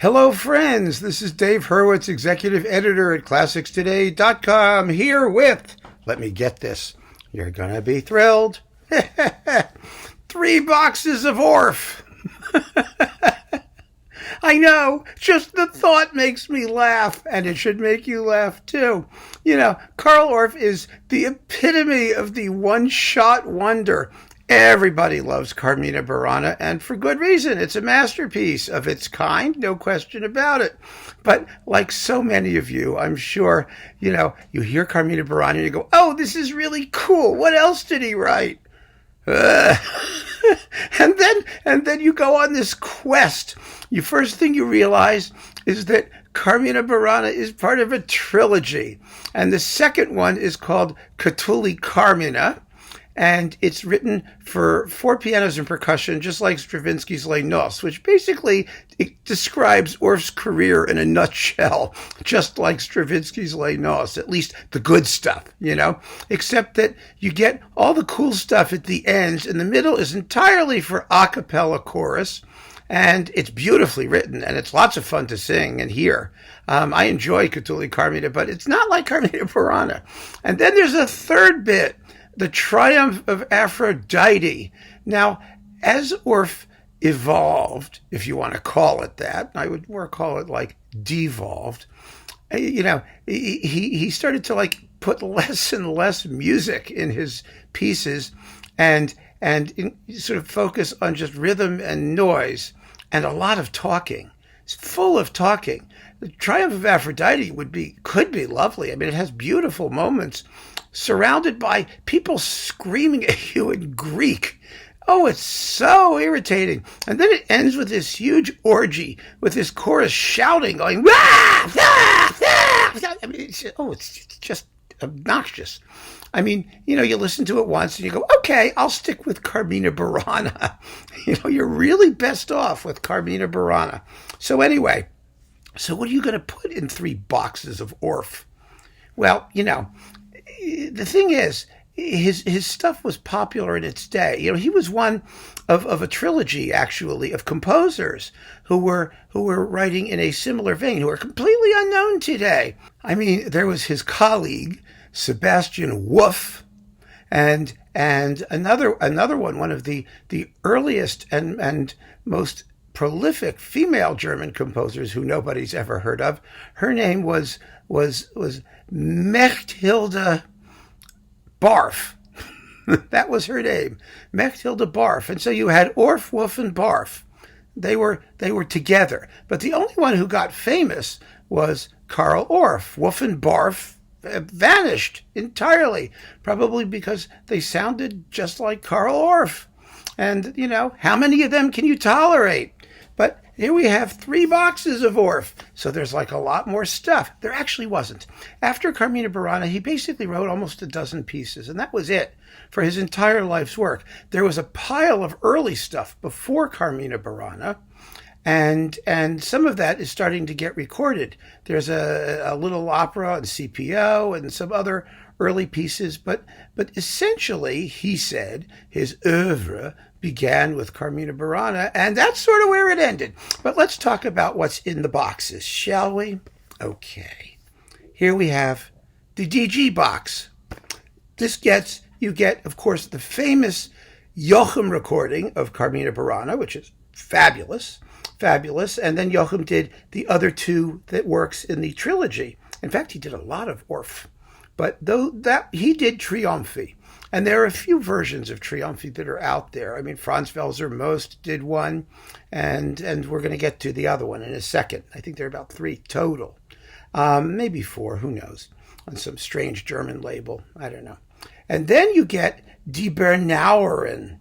Hello, friends. This is Dave Hurwitz, executive editor at ClassicsToday.com, here with, let me get this, you're going to be thrilled, 3 boxes of Orff. I know, just the thought makes me laugh, and it should make you laugh too. You know, Carl Orff is the epitome of the one-shot wonder. Everybody loves Carmina Burana, and for good reason. It's a masterpiece of its kind, no question about it. But like so many of you, I'm sure, you hear Carmina Burana and you go, oh, this is really cool. What else did he write? And then you go on this quest. The first thing you realize is that Carmina Burana is part of a trilogy. And the second one is called Catulle Carmina. And it's written for 4 pianos and percussion, just like Stravinsky's Les Noces, which basically it describes Orff's career in a nutshell, just like Stravinsky's Les Noces, at least the good stuff, except that you get all the cool stuff at the ends, and the middle is entirely for a cappella chorus. And it's beautifully written, and it's lots of fun to sing and hear. I enjoy Catulle Carmina, but it's not like Carmina Burana. And then there's a third bit, the Triumph of Aphrodite. Now, as Orff evolved, if you want to call it that, I would more call it like devolved, he started to put less and less music in his pieces and sort of focus on just rhythm and noise and a lot of talking. It's full of talking. The Triumph of Aphrodite could be lovely. I mean, it has beautiful moments surrounded by people screaming at you in Greek. Oh, it's so irritating. And then it ends with this huge orgy with this chorus shouting, going, wah, ah, ah. I mean, it's just obnoxious. I mean, you listen to it once and you go, okay, I'll stick with Carmina Burana. You're really best off with Carmina Burana. So anyway, what are you going to put in 3 boxes of Orff? Well, the thing is, his stuff was popular in its day. He was one of a trilogy, actually, of composers who were writing in a similar vein, who are completely unknown today. I mean, there was his colleague, Sebastian Wolff, and another one of the earliest and most prolific female German composers who nobody's ever heard of. Her name was Mechthilde Barff. That was her name, Mechthilde Barff. And so you had Orff, Wolff, and Barff. They were together. But the only one who got famous was Carl Orff. Wolff and Barff vanished entirely, probably because they sounded just like Carl Orff. And, how many of them can you tolerate? But here we have 3 boxes of Orff. So there's a lot more stuff. There actually wasn't. After Carmina Burana, he basically wrote almost a dozen pieces, and that was it for his entire life's work. There was a pile of early stuff before Carmina Burana, and some of that is starting to get recorded. There's a little opera and CPO and some other early pieces, but essentially, he said, his oeuvre began with Carmina Burana, and that's sort of where it ended. But let's talk about what's in the boxes, shall we? Okay. Here we have the DG box. You get, of course, the famous Joachim recording of Carmina Burana, which is fabulous. And then Joachim did the other 2 that works in the trilogy. In fact, he did a lot of Orff. But he did Triumphi. And there are a few versions of Triumphi that are out there. I mean, Franz Welser Most did one, and we're going to get to the other one in a second. I think there are about 3 total. Maybe 4, who knows, on some strange German label. I don't know. And then you get Die Bernauerin.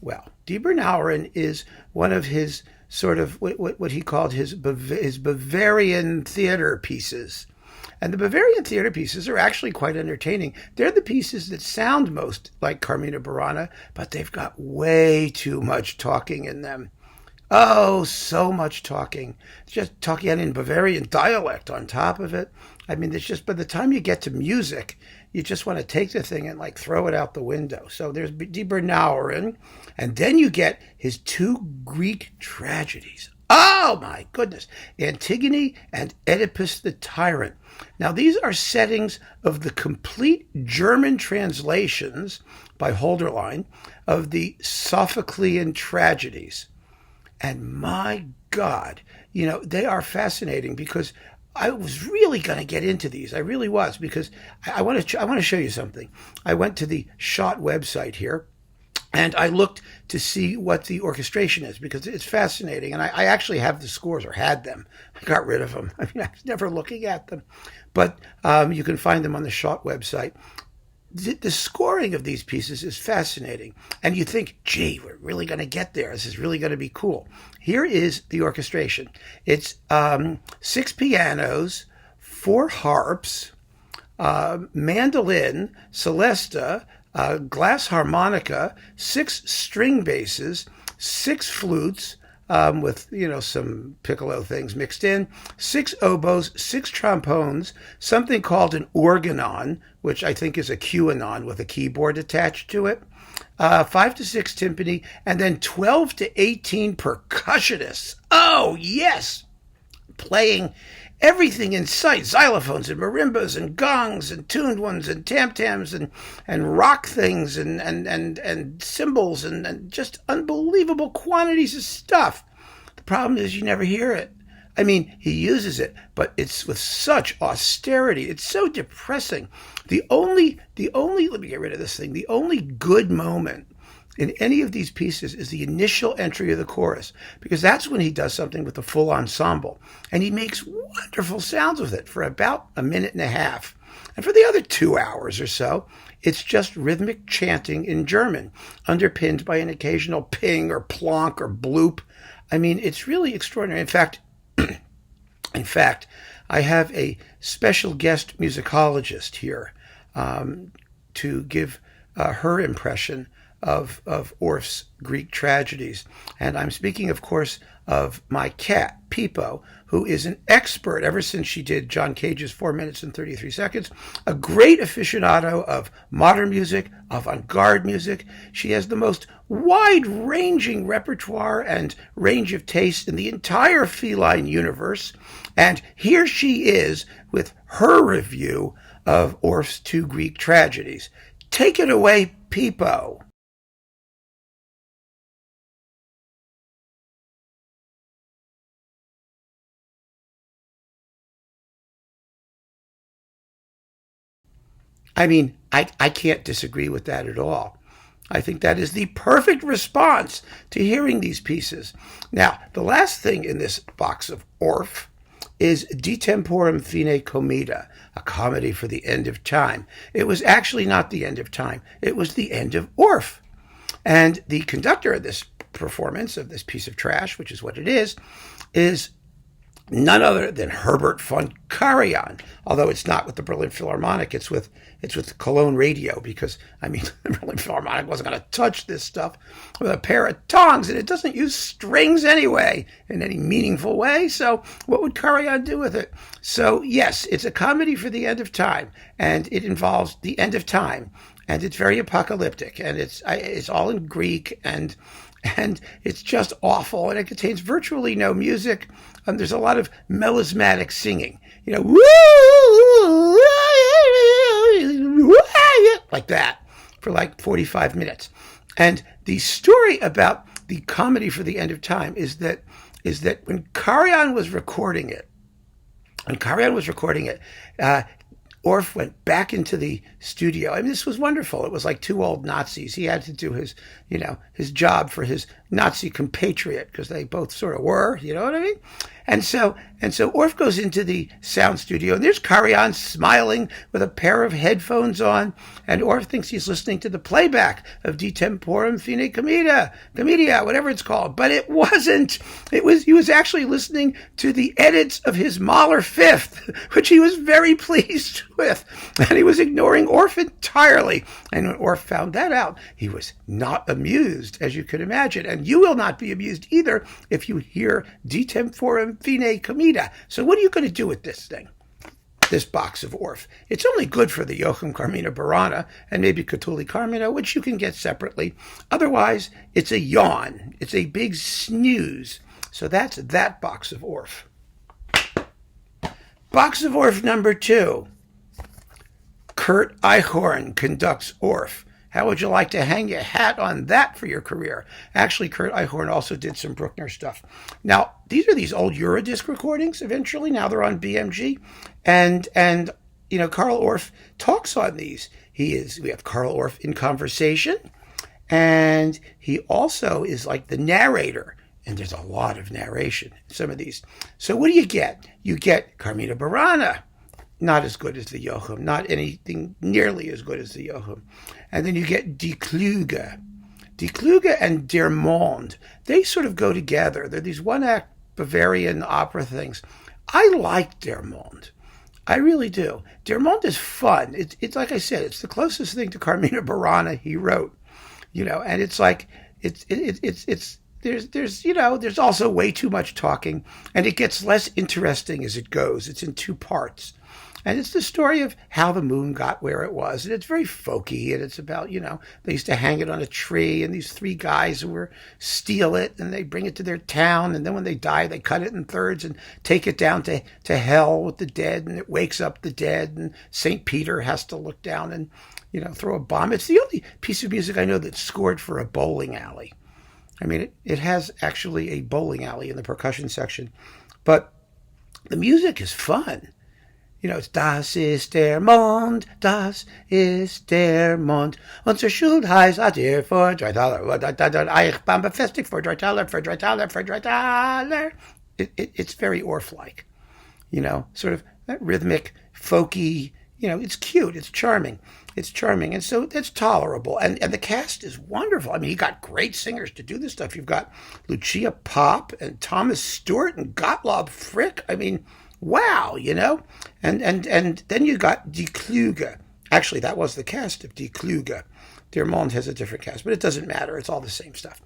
Well, Die Bernauerin is one of his sort of what he called his Bavarian theater pieces. And the Bavarian theater pieces are actually quite entertaining. They're the pieces that sound most like Carmina Burana, but they've got way too much talking in them. Oh, so much talking. Just talking in Bavarian dialect on top of it. I mean, it's just by the time you get to music, you just want to take the thing and throw it out the window. So there's Die Bernauerin, and then you get his 2 Greek tragedies. Oh my goodness. Antigone and Oedipus the Tyrant. Now these are settings of the complete German translations by Holderlein of the Sophoclean tragedies. And my God, they are fascinating because I was really going to get into these. I really was, because I want to show you something. I went to the Schott website here, and I looked to see what the orchestration is, because it's fascinating. And I actually have the scores, or had them. I got rid of them. I mean, I was never looking at them. But you can find them on the Schott website. The scoring of these pieces is fascinating. And you think, gee, we're really going to get there. This is really going to be cool. Here is the orchestration. It's 6 pianos, 4 harps, mandolin, celesta, glass harmonica, 6 string basses, 6 flutes, with, some piccolo things mixed in, 6 oboes, 6 trombones, something called an organon, which I think is a QAnon with a keyboard attached to it, 5 to 6 timpani, and then 12 to 18 percussionists. Oh, yes! Playing everything in sight, xylophones and marimbas and gongs and tuned ones and tam-tams and rock things and cymbals and just unbelievable quantities of stuff. The problem is you never hear it. I mean, he uses it, but it's with such austerity. It's so depressing. The only, let me get rid of this thing. The only good moment in any of these pieces is the initial entry of the chorus, because that's when he does something with the full ensemble. And he makes wonderful sounds with it for about a minute and a half. And for the other 2 hours or so, it's just rhythmic chanting in German, underpinned by an occasional ping or plonk or bloop. I mean, it's really extraordinary. In fact, I have a special guest musicologist here to give her impression of Orff's Greek tragedies. And I'm speaking, of course, of my cat, Pipo, who is an expert ever since she did John Cage's 4 minutes and 33 seconds, a great aficionado of modern music, avant-garde music. She has the most wide-ranging repertoire and range of taste in the entire feline universe. And here she is with her review of Orff's 2 Greek tragedies. Take it away, Pipo. I mean, I can't disagree with that at all. I think that is the perfect response to hearing these pieces. Now, the last thing in this box of Orff is De Temporum Fine Comeda, a comedy for the end of time. It was actually not the end of time. It was the end of Orff. And the conductor of this performance, of this piece of trash, which is what it is none other than Herbert von Karajan, although it's not with the Berlin Philharmonic, it's with Cologne Radio, because, I mean, the Berlin Philharmonic wasn't going to touch this stuff with a pair of tongs, and it doesn't use strings anyway in any meaningful way, so what would Karajan do with it? So, yes, it's a comedy for the end of time, and it involves the end of time, and it's very apocalyptic, and it's all in Greek, and it's just awful, and it contains virtually no music. There's a lot of melismatic singing, like that, for like 45 minutes. And the story about the comedy for the end of time is that when Karajan was recording it, Orff went back into the studio. I mean, this was wonderful. It was like 2 old Nazis. He had to do his job for his Nazi compatriot, because they both sort of were, you know what I mean? And so Orff goes into the sound studio, and there's Karajan smiling with a pair of headphones on, and Orff thinks he's listening to the playback of De Temporum Fine Commedia, whatever it's called. But it wasn't. He was actually listening to the edits of his Mahler Fifth, which he was very pleased with. And he was ignoring Orff entirely. And when Orff found that out, he was not amused, as you can imagine. And you will not be amused either if you hear De Temporum Fine Commedia. So what are you going to do with this thing? This box of Orff. It's only good for the Joachim Carmina Burana and maybe Catulle Carmina, which you can get separately. Otherwise, it's a yawn. It's a big snooze. So that's that box of Orff. Box of Orff number 2. Kurt Eichhorn conducts Orff. How would you like to hang your hat on that for your career? Actually, Kurt Eichhorn also did some Bruckner stuff. Now, these are these old Eurodisc recordings eventually. Now they're on BMG. And Carl Orff talks on these. We have Carl Orff in conversation, and he also is like the narrator. And there's a lot of narration in some of these. So what do you get? You get Carmina Burana. Not as good as the Jochum, not anything nearly as good as the Jochum. And then you get Die Kluge. Die Kluge and Der Mond, they sort of go together. They're these one-act Bavarian opera things. I like Der Mond. I really do. Der Mond is fun. It's like I said, it's the closest thing to Carmina Burana he wrote. And it's like, there's also way too much talking, and it gets less interesting as it goes. It's in 2 parts. And it's the story of how the moon got where it was. And it's very folky. And it's about, they used to hang it on a tree. And these 3 guys steal it. And they bring it to their town. And then when they die, they cut it in thirds and take it down to hell with the dead. And it wakes up the dead. And St. Peter has to look down and, throw a bomb. It's the only piece of music I know that's scored for a bowling alley. I mean, it has actually a bowling alley in the percussion section. But the music is fun. It's Das ist der Mond, das ist der Mond. Unser Schultheiß hat dir für $3. Ich bin befestigt für $3. It's very Orff-like, sort of that rhythmic, folky, it's cute, it's charming. And so it's tolerable. And the cast is wonderful. I mean, you got great singers to do this stuff. You've got Lucia Popp and Thomas Stewart and Gottlob Frick. I mean, wow, And then you got Die Kluge. Actually, that was the cast of Die Kluge. Der Mond has a different cast, but it doesn't matter. It's all the same stuff.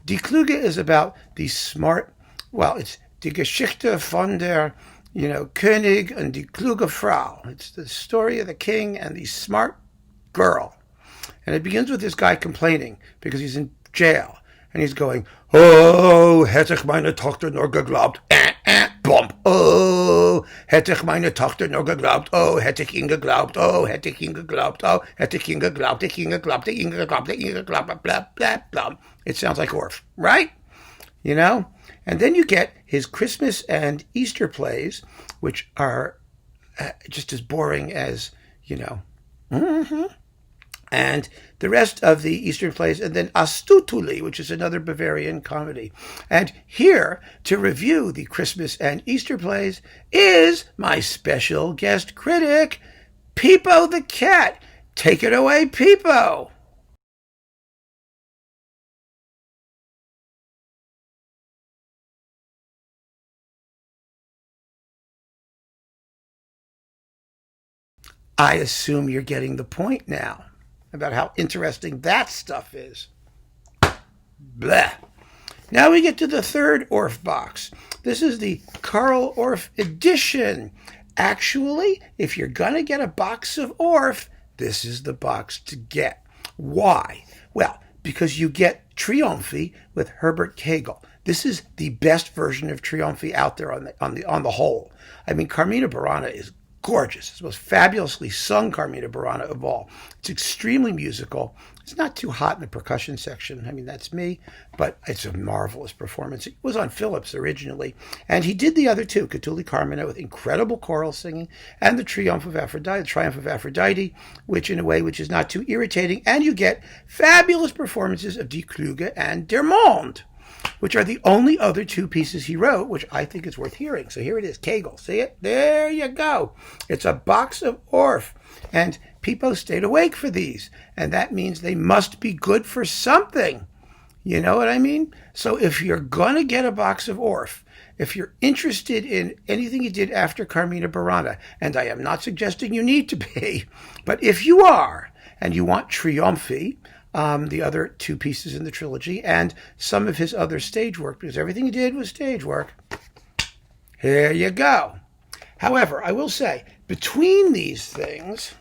Die Kluge is about the smart, it's die Geschichte von der, König und die kluge Frau. It's the story of the king and the smart girl. And it begins with this guy complaining because he's in jail. And he's going, oh, hätte ich meine Tochter nur geglaubt. Bump. Oh, hätte ich meine Tochter nur geglaubt. Oh, hätte ich ihn geglaubt. Oh, hätte ich ihn geglaubt. Oh, hätte ich ihn geglaubt. Ich ihn geglaubt. Ich ihn geglaubt. Ich ihn geglaubt. Blah, blah, blah. It sounds like Orff, right? And then you get his Christmas and Easter plays, which are just as boring as, and the rest of the Easter plays, and then Astutuli, which is another Bavarian comedy. And here to review the Christmas and Easter plays is my special guest critic, Pipo the cat. Take it away, Pipo. I assume you're getting the point now about how interesting that stuff is. Blah. Now we get to the third Orff box. This is the Carl Orff edition. Actually, if you're going to get a box of Orff, this is the box to get. Why? Well, because you get Trilogy with Herbert Kegel. This is the best version of Trilogy out there on the whole. I mean, Carmina Burana is gorgeous. It's the most fabulously sung Carmina Burana of all. It's extremely musical. It's not too hot in the percussion section. I mean, that's me, but it's a marvelous performance. It was on Phillips originally, and he did the other 2, Catulle Carmina, with incredible choral singing, and the Triumph of Aphrodite, which in a way which is not too irritating, and you get fabulous performances of Die Kluge and Der Mond, which are the only other 2 pieces he wrote, which I think is worth hearing. So here it is, Kegel. See it? There you go. It's a box of Orff. And Pipo stayed awake for these. And that means they must be good for something. You know what I mean? So if you're going to get a box of Orff, if you're interested in anything he did after Carmina Burana, and I am not suggesting you need to be, but if you are, and you want Trilogy, the other 2 pieces in the trilogy, and some of his other stage work, because everything he did was stage work. Here you go. However, I will say, between these things,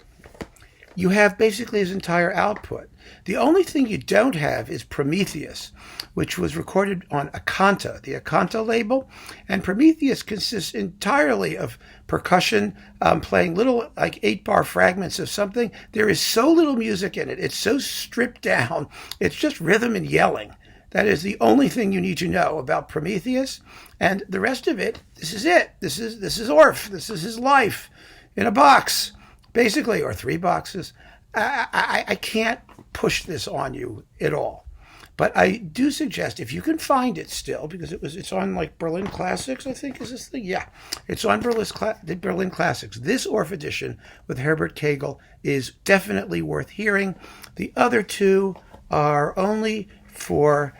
you have basically his entire output. The only thing you don't have is Prometheus, which was recorded on Akanta, the Akanta label. And Prometheus consists entirely of percussion, playing little like 8-bar fragments of something. There is so little music in it. It's so stripped down. It's just rhythm and yelling. That is the only thing you need to know about Prometheus. And the rest of it, this is it. This is Orff. This is his life in a box, basically, or 3 boxes. I can't push this on you at all. But I do suggest, if you can find it still, because it's on like Berlin Classics, I think, is this thing? Yeah, it's on Berlin Classics. This Orff edition with Herbert Kegel is definitely worth hearing. The other 2 are only for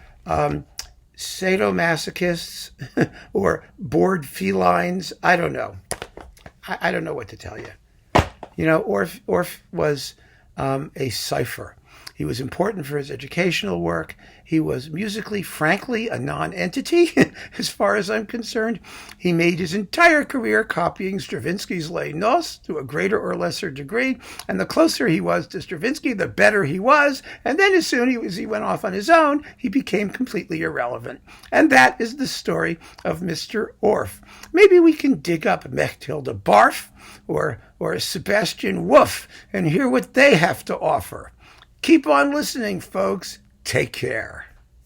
sadomasochists or bored felines. I don't know. I don't know what to tell you. You know, Orff was a cipher. He was important for his educational work. He was musically, frankly, a non-entity, as far as I'm concerned. He made his entire career copying Stravinsky's Les Noces to a greater or lesser degree. And the closer he was to Stravinsky, the better he was. And then as soon as he went off on his own, he became completely irrelevant. And that is the story of Mr. Orff. Maybe we can dig up Mechtilde Barff or Sebastian Wolff and hear what they have to offer. Keep on listening, folks. Take care.